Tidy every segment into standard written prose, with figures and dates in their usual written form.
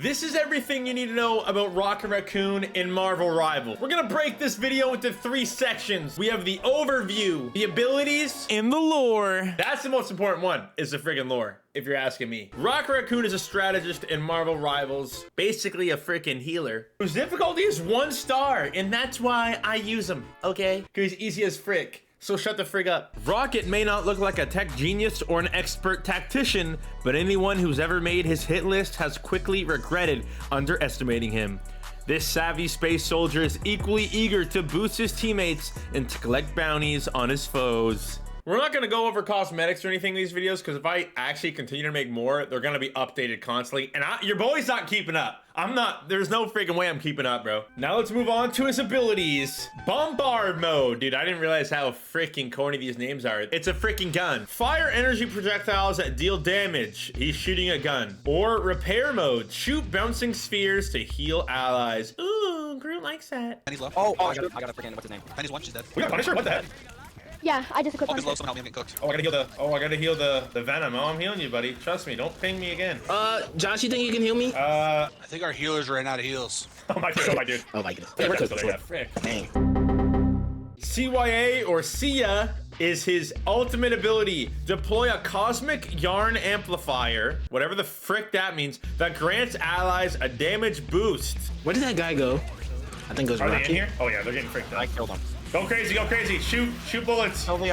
This is everything you need to know about Rocket Raccoon in Marvel Rivals. We're gonna break this video into 3 sections. We have the overview, the abilities, and the lore. That's the most important one, is the friggin' lore, if you're asking me. Rocket Raccoon is a strategist in Marvel Rivals, basically a freaking healer, whose difficulty is 1 star, and that's why I use him, okay? Because he's easy as frick. So shut the frig up. Rocket may not look like a tech genius or an expert tactician, but anyone who's ever made his hit list has quickly regretted underestimating him. This savvy space soldier is equally eager to boost his teammates and to collect bounties on his foes. We're not gonna go over cosmetics or anything in these videos, because if I actually continue to make more, they're gonna be updated constantly, and your boy's not keeping up. There's no freaking way I'm keeping up, bro. Now let's move on to his abilities. Bombard mode. Dude, I didn't realize how freaking corny these names are. It's a freaking gun. Fire energy projectiles that deal damage. He's shooting a gun. Or repair mode. Shoot bouncing spheres to heal allies. Ooh, Groot likes that. Penny's low. Oh, I gotta freaking, what's his name? Penny's 1, she's dead. We got Punisher? What the heck? Yeah, I just equipped Hulk is low, one. someone help me, I'm getting cooked. Oh, I gotta heal the venom. Oh, I'm healing you, buddy. Trust me, don't ping me again. Josh, you think you can heal me? I think our healers ran out of heals. Oh my dude. Oh my goodness. Yeah, We're that's cooked. what I got. Frick. Dang. CYA or Sia is his ultimate ability. Deploy a cosmic yarn amplifier, whatever the frick that means, that grants allies a damage boost. Where did that guy go? I think it was Are they Rocky. in here? Oh yeah, they're getting fricked I up. killed him. Go crazy, shoot bullets. Kill the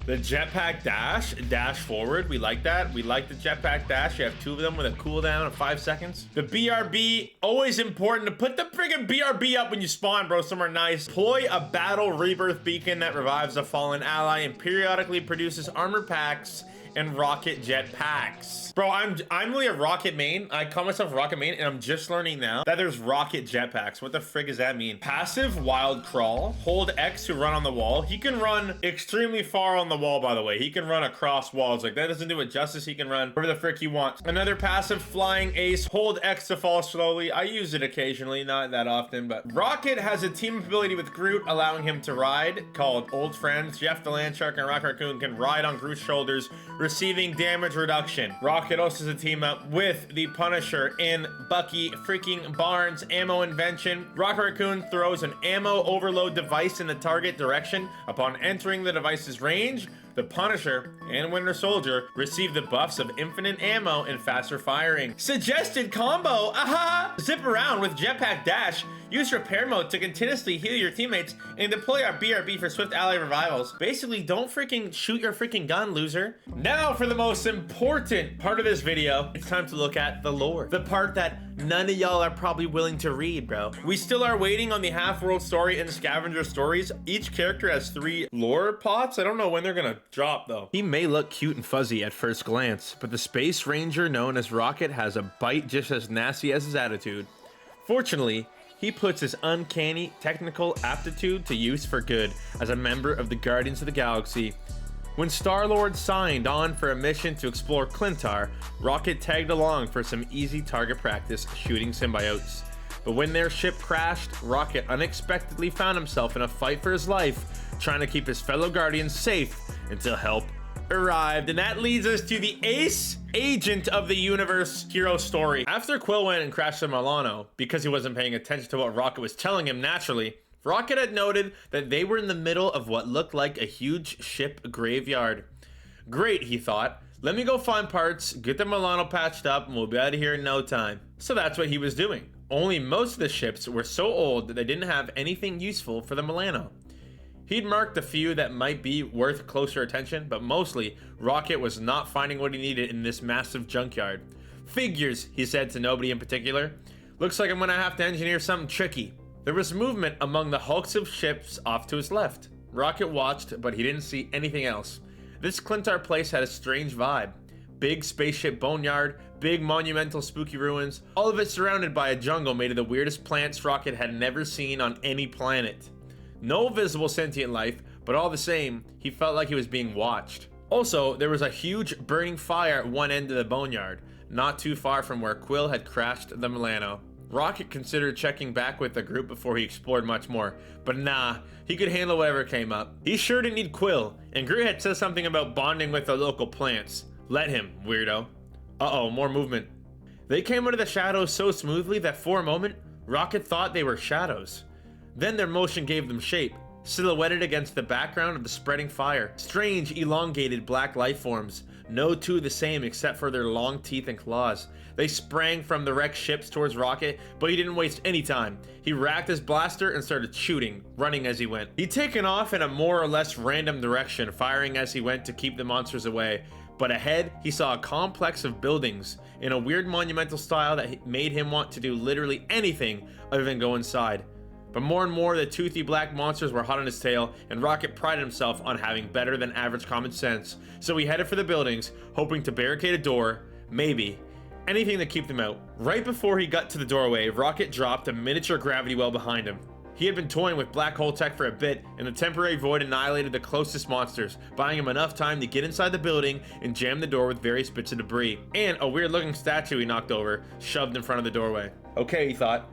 The jetpack dash forward, we like that. We like the jetpack dash. You have 2 of them with a cooldown of 5 seconds. The BRB, always important to put the friggin' BRB up when you spawn, bro, somewhere nice. Deploy a battle rebirth beacon that revives a fallen ally and periodically produces armor packs and rocket jet packs. Bro, I'm really a rocket main. I call myself rocket main, and I'm just learning now that there's rocket jet packs. What the frig does that mean? Passive wild crawl. Hold X to run on the wall. He can run extremely far on the wall, by the way. He can run across walls. Like, that doesn't do it justice. He can run wherever the frick he wants. Another passive flying ace. Hold X to fall slowly. I use it occasionally, not that often, but Rocket has a team ability with Groot, allowing him to ride, called Old Friends. Jeff the Land Shark and Rocket Raccoon can ride on Groot's shoulders, receiving damage reduction. Rocket also has a team up with the Punisher in Bucky freaking Barnes ammo invention. Rocket Raccoon throws an ammo overload device in the target direction. Upon entering the device's range, the Punisher and Winter Soldier receive the buffs of infinite ammo and faster firing. Suggested combo, aha! Zip around with jetpack dash, use repair mode to continuously heal your teammates, and deploy our BRB for swift ally revivals. Basically, don't freaking shoot your freaking gun, loser. Now for the most important part of this video, it's time to look at the lore. The part that none of y'all are probably willing to read, bro. We still are waiting on the half-world story and scavenger stories. Each character has 3 lore pots. I don't know when they're gonna drop, though. He may look cute and fuzzy at first glance, but the Space Ranger known as Rocket has a bite just as nasty as his attitude. Fortunately, he puts his uncanny technical aptitude to use for good as a member of the Guardians of the Galaxy. When Star-Lord signed on for a mission to explore Clintar, Rocket tagged along for some easy target practice shooting symbiotes. But when their ship crashed, Rocket unexpectedly found himself in a fight for his life, trying to keep his fellow Guardians safe until help arrived. And that leads us to the Ace Agent of the Universe hero story. After Quill went and crashed the Milano, because he wasn't paying attention to what Rocket was telling him naturally, Rocket had noted that they were in the middle of what looked like a huge ship graveyard. Great, he thought. Let me go find parts, get the Milano patched up, and we'll be out of here in no time. So that's what he was doing. Only most of the ships were so old that they didn't have anything useful for the Milano. He'd marked a few that might be worth closer attention, but mostly, Rocket was not finding what he needed in this massive junkyard. Figures, he said to nobody in particular. Looks like I'm gonna have to engineer something tricky. There was movement among the hulks of ships off to his left. Rocket watched, but he didn't see anything else. This Clintar place had a strange vibe. Big spaceship boneyard, big monumental spooky ruins, all of it surrounded by a jungle made of the weirdest plants Rocket had never seen on any planet. No visible sentient life, but all the same, he felt like he was being watched. Also, there was a huge burning fire at one end of the boneyard, not too far from where Quill had crashed the Milano. Rocket considered checking back with the group before he explored much more, but nah, he could handle whatever came up. He sure didn't need Quill, and Groot had said something about bonding with the local plants. Let him, weirdo. Uh-oh, more movement. They came out of the shadows so smoothly that for a moment, Rocket thought they were shadows. Then their motion gave them shape, silhouetted against the background of the spreading fire. Strange, elongated black life forms, no two the same except for their long teeth and claws. They sprang from the wrecked ships towards Rocket, but he didn't waste any time. He racked his blaster and started shooting, running as he went. He'd taken off in a more or less random direction, firing as he went to keep the monsters away. But ahead, he saw a complex of buildings in a weird monumental style that made him want to do literally anything other than go inside. But more and more, the toothy black monsters were hot on his tail, and Rocket prided himself on having better than average common sense. So he headed for the buildings, hoping to barricade a door, maybe, anything to keep them out. Right before he got to the doorway, Rocket dropped a miniature gravity well behind him. He had been toying with black hole tech for a bit, and the temporary void annihilated the closest monsters, buying him enough time to get inside the building and jam the door with various bits of debris. And a weird looking statue he knocked over, shoved in front of the doorway. Okay, he thought.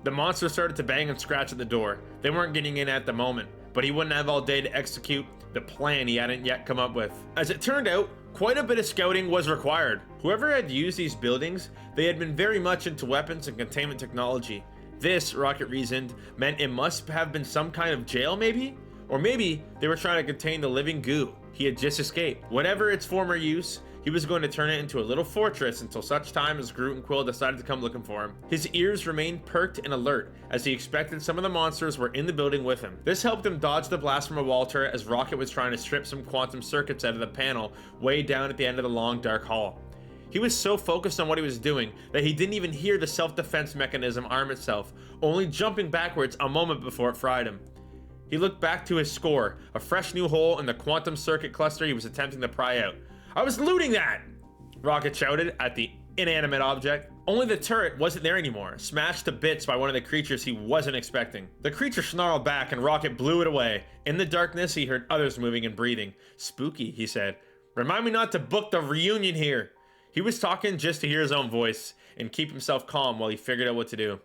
The monsters started to bang and scratch at the door. They weren't getting in at the moment, but he wouldn't have all day to execute the plan he hadn't yet come up with. As it turned out, quite a bit of scouting was required. Whoever had used these buildings, they had been very much into weapons and containment technology. This, Rocket reasoned, meant it must have been some kind of jail maybe? Or maybe they were trying to contain the living goo he had just escaped. Whatever its former use, he was going to turn it into a little fortress until such time as Groot and Quill decided to come looking for him. His ears remained perked and alert, as he expected some of the monsters were in the building with him. This helped him dodge the blast from a wall turret as Rocket was trying to strip some quantum circuits out of the panel way down at the end of the long dark hall. He was so focused on what he was doing that he didn't even hear the self-defense mechanism arm itself, only jumping backwards a moment before it fried him. He looked back to his score, a fresh new hole in the quantum circuit cluster he was attempting to pry out. "I was looting that!" Rocket shouted at the inanimate object. Only the turret wasn't there anymore, smashed to bits by one of the creatures he wasn't expecting. The creature snarled back and Rocket blew it away. In the darkness, he heard others moving and breathing. "Spooky," he said. "Remind me not to book the reunion here." He was talking just to hear his own voice and keep himself calm while he figured out what to do.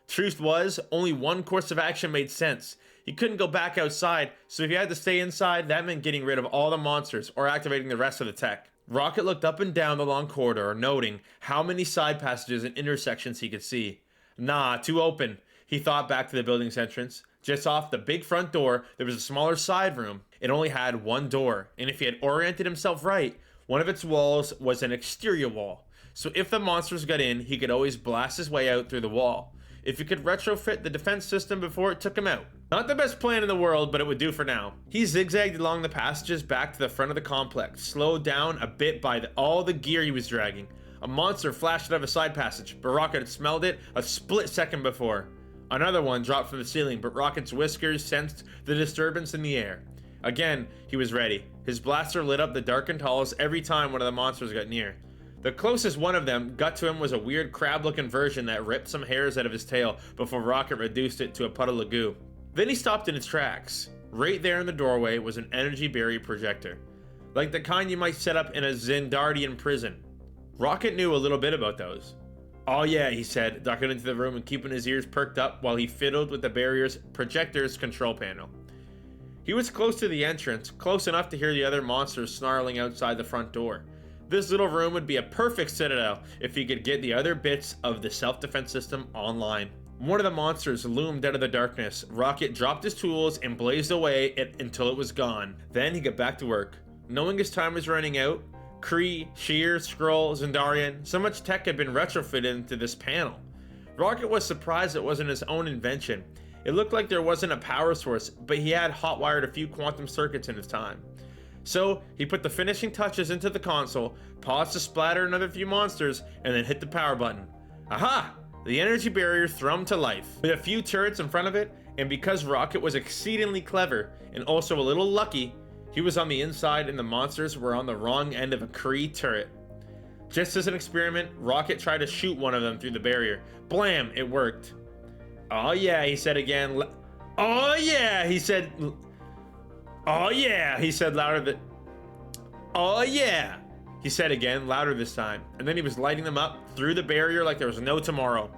Truth was, only one course of action made sense. He couldn't go back outside, so if he had to stay inside, that meant getting rid of all the monsters or activating the rest of the tech. Rocket looked up and down the long corridor, noting how many side passages and intersections he could see. Nah, too open. He thought back to the building's entrance. Just off the big front door, there was a smaller side room. It only had one door, and if he had oriented himself right, one of its walls was an exterior wall. So if the monsters got in, he could always blast his way out through the wall. If he could retrofit the defense system before it took him out. Not the best plan in the world, but it would do for now. He zigzagged along the passages back to the front of the complex, slowed down a bit by all the gear he was dragging. A monster flashed out of a side passage, but Rocket had smelled it a split second before. Another one dropped from the ceiling, but Rocket's whiskers sensed the disturbance in the air. Again, he was ready. His blaster lit up the darkened halls every time one of the monsters got near. The closest one of them got to him was a weird crab-looking version that ripped some hairs out of his tail before Rocket reduced it to a puddle of goo. Then he stopped in his tracks. Right there in the doorway was an energy barrier projector, like the kind you might set up in a Zendardian prison. Rocket knew a little bit about those. "Oh yeah," he said, ducking into the room and keeping his ears perked up while he fiddled with the barrier's projector's control panel. He was close to the entrance, close enough to hear the other monsters snarling outside the front door. This little room would be a perfect citadel if he could get the other bits of the self-defense system online. One of the monsters loomed out of the darkness. Rocket dropped his tools and blazed away until it was gone. Then he got back to work. Knowing his time was running out, Kree, Sheer, Skrull, Zendarian, so much tech had been retrofitted into this panel. Rocket was surprised it wasn't his own invention. It looked like there wasn't a power source, but he had hotwired a few quantum circuits in his time. So he put the finishing touches into the console, paused to splatter another few monsters, and then hit the power button. Aha! The energy barrier thrummed to life, with a few turrets in front of it, and because Rocket was exceedingly clever and also a little lucky, he was on the inside and the monsters were on the wrong end of a Kree turret. Just as an experiment, Rocket tried to shoot one of them through the barrier. Blam! It worked. "Oh yeah," he said again. "Oh yeah," he said. "Oh yeah," he said louder. "Oh yeah," he said again, louder this time. And then he was lighting them up through the barrier like there was no tomorrow.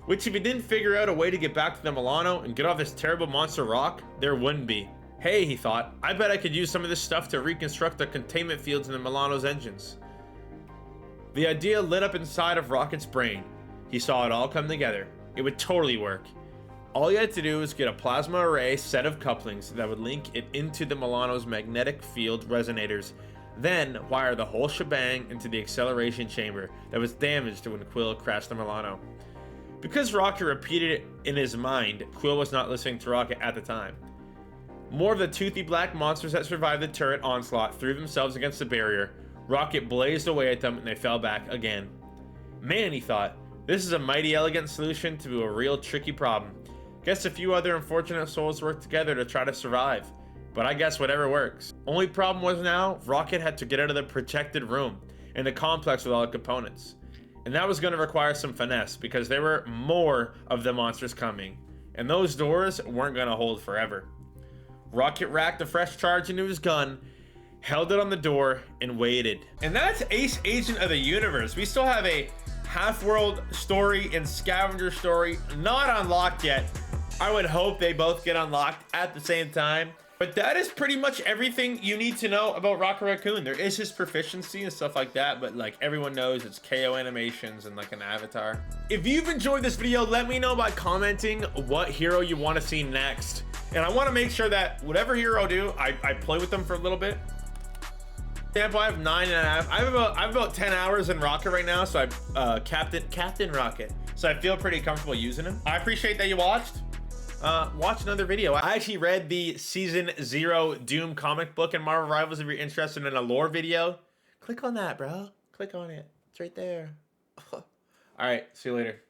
Which if he didn't figure out a way to get back to the Milano and get off this terrible monster rock, there wouldn't be. Hey, he thought, I bet I could use some of this stuff to reconstruct the containment fields in the Milano's engines. The idea lit up inside of Rocket's brain. He saw it all come together. It would totally work. All he had to do was get a plasma array set of couplings that would link it into the Milano's magnetic field resonators, then wire the whole shebang into the acceleration chamber that was damaged when Quill crashed the Milano. Because Rocket repeated it in his mind, Quill was not listening to Rocket at the time. More of the toothy black monsters that survived the turret onslaught threw themselves against the barrier. Rocket blazed away at them and they fell back again. Man, he thought, this is a mighty elegant solution to a real tricky problem. Guess a few other unfortunate souls worked together to try to survive, but I guess whatever works. Only problem was now, Rocket had to get out of the protected room in the complex with all the components. And that was going to require some finesse because there were more of the monsters coming, and those doors weren't going to hold forever. Rocket racked a fresh charge into his gun, held it on the door, and waited. And that's Ace Agent of the Universe. We still have a half-world story and scavenger story not unlocked yet. I would hope they both get unlocked at the same time. But that is pretty much everything you need to know about Rocket Raccoon. There is his proficiency and stuff like that, but like everyone knows it's KO animations and like an avatar. If you've enjoyed this video, let me know by commenting what hero you want to see next. And I want to make sure that whatever hero I do, I play with them for a little bit. For example, I have 9.5. I have about 10 hours in Rocket right now, so I Captain Rocket. So I feel pretty comfortable using him. I appreciate that you watched. Watch another video. I actually read the Season 0 Doom comic book in Marvel Rivals. If you're interested in a lore video, click on that, bro. Click on it. It's right there. All right, see you later.